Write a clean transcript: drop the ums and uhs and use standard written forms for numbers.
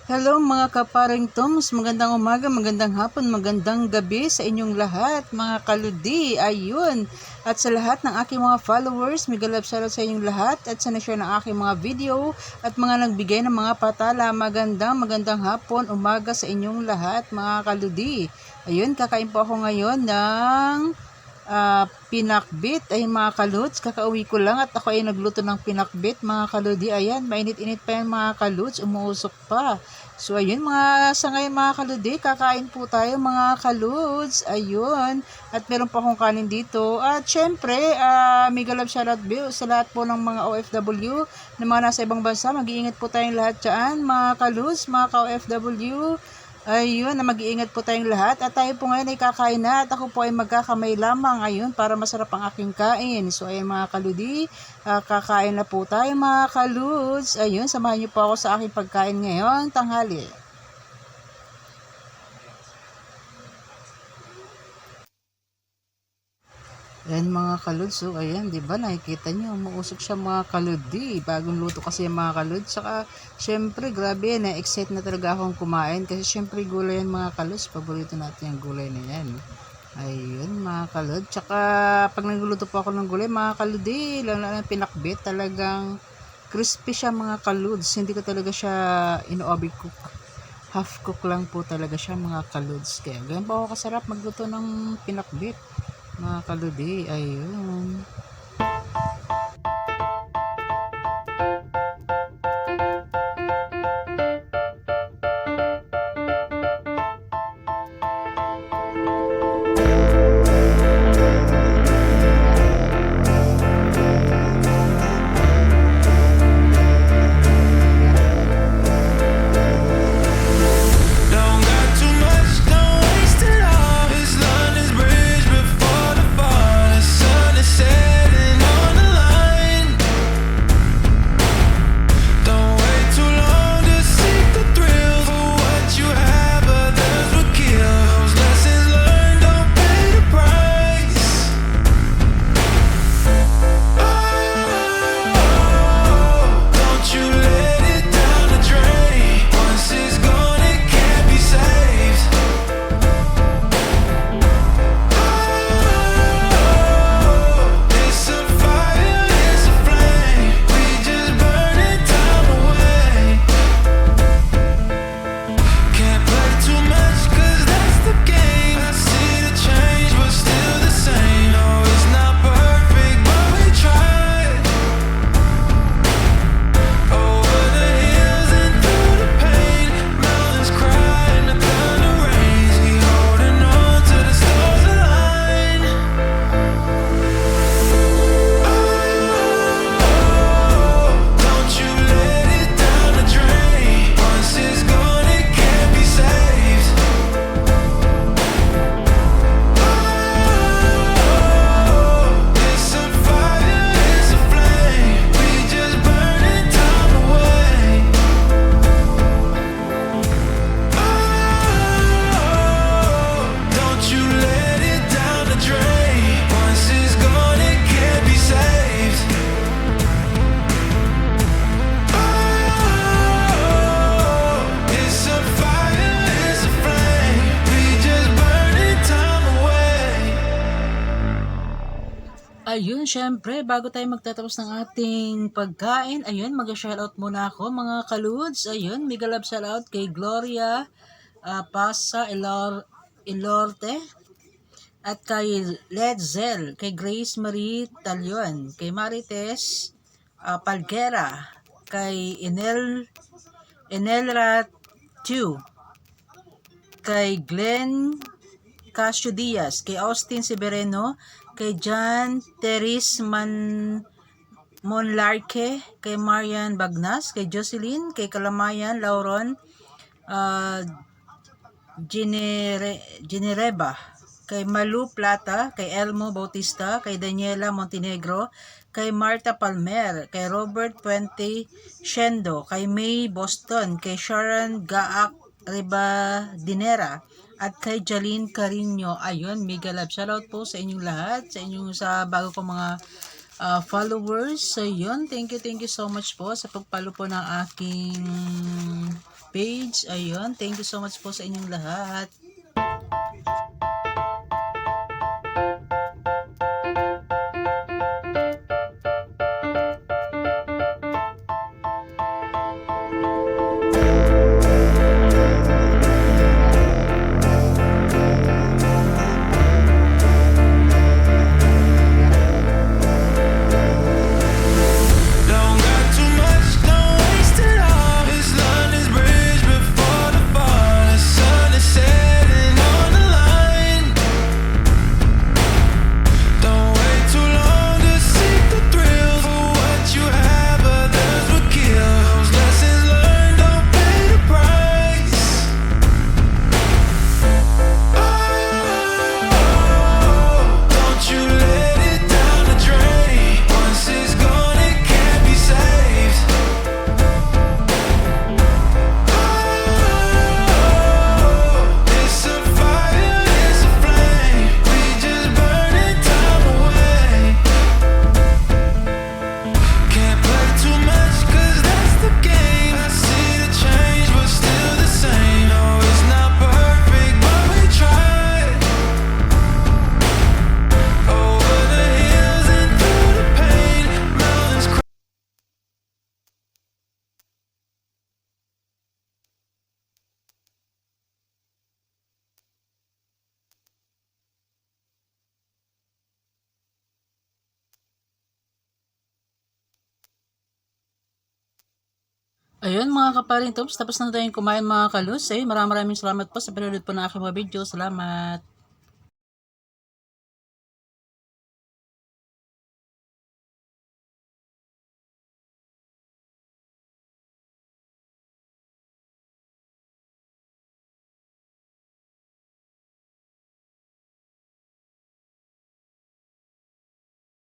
Hello mga kaparing Toms, magandang umaga, magandang hapon, magandang gabi sa inyong lahat mga kaludi, ayun. At sa lahat ng aking mga followers, migalap shoutout sa inyong lahat at sa na-share ng aking mga video at mga nagbigay ng mga patala. Magandang hapon, umaga sa inyong lahat mga kaludi. Ayun, kakain po ako ngayon ng pinakbit. Ay mga kaluds, kakauwi ko lang at ako ay nagluto ng pinakbit mga kaludi. Ayan, mainit-init pa yan mga kaluds, umuusok pa. So ayun mga sa ngayon mga kaludi, kakain po tayo mga kaluds. Ayun, at meron pa akong kanin dito. At syempre, mega love shoutout sa lahat po ng mga OFW na mga nasa ibang bansa. Mag-iingat po tayong lahat dyan mga kaluds, mga ka-OFW. Ayun, na mag-iingat po tayong lahat. At tayo po ngayon ay kakain na at ako po ay magkakamay lamang ayun para masarap ang aking kain. So ayun mga kaludi, kakain na po tayo mga kaluds. Ayun, samahan niyo po ako sa aking pagkain ngayon tanghali. Ayan mga kaluds, so ayan, di ba nakikita nyo, umuusok siya mga kaludi. Bagong luto kasi yung mga kaluds. Saka, syempre, grabe, na-excite na talaga akong kumain. Kasi syempre, gulay yan mga kaluds. Paborito natin yung gulay na yan. Ayun mga kaluds. Saka, pag nagluluto po ako ng gulay, mga kaludi, lalo na pinakbit, talagang crispy siya mga kaluds. Hindi ko talaga siya in-overcook. Half cook lang po talaga siya mga kaluds. Kaya, ganyan po ako kasarap magluto ng pinakbit. Mga kaludi, ayun. Ayun, syempre, bago tayo magtatapos ng ating pagkain, ayun, mag-shoutout muna ako, mga kaluds. Ayun, mega love shoutout kay Gloria Pasa Ilorte, at kay Ledzel, kay Grace Marie Talion, kay Marites Palguera, kay Enelra 2, kay Glenn Casio Diaz, kay Austin Severino, kay John Teres Monlarque, kay Marian Bagnas, kay Jocelyn, kay Kalamayan Lauron Ginereba, kay Malu Plata, kay Elmo Bautista, kay Daniela Montenegro, kay Marta Palmer, kay Robert Puente Shendo, kay May Boston, kay Sharon Gaak Ribadinera, at kay Jaline Carino. Ayun, mega love shoutout po sa inyong lahat, sa bago ko mga followers. So yun, thank you so much po sa pagpalo po ng aking page. Ayun, thank you so much po sa inyong lahat. Ayun mga kaparing tops, tapos na tayong kumain mga kalus. Maraming salamat po sa panonood po ng aking mga video. Salamat!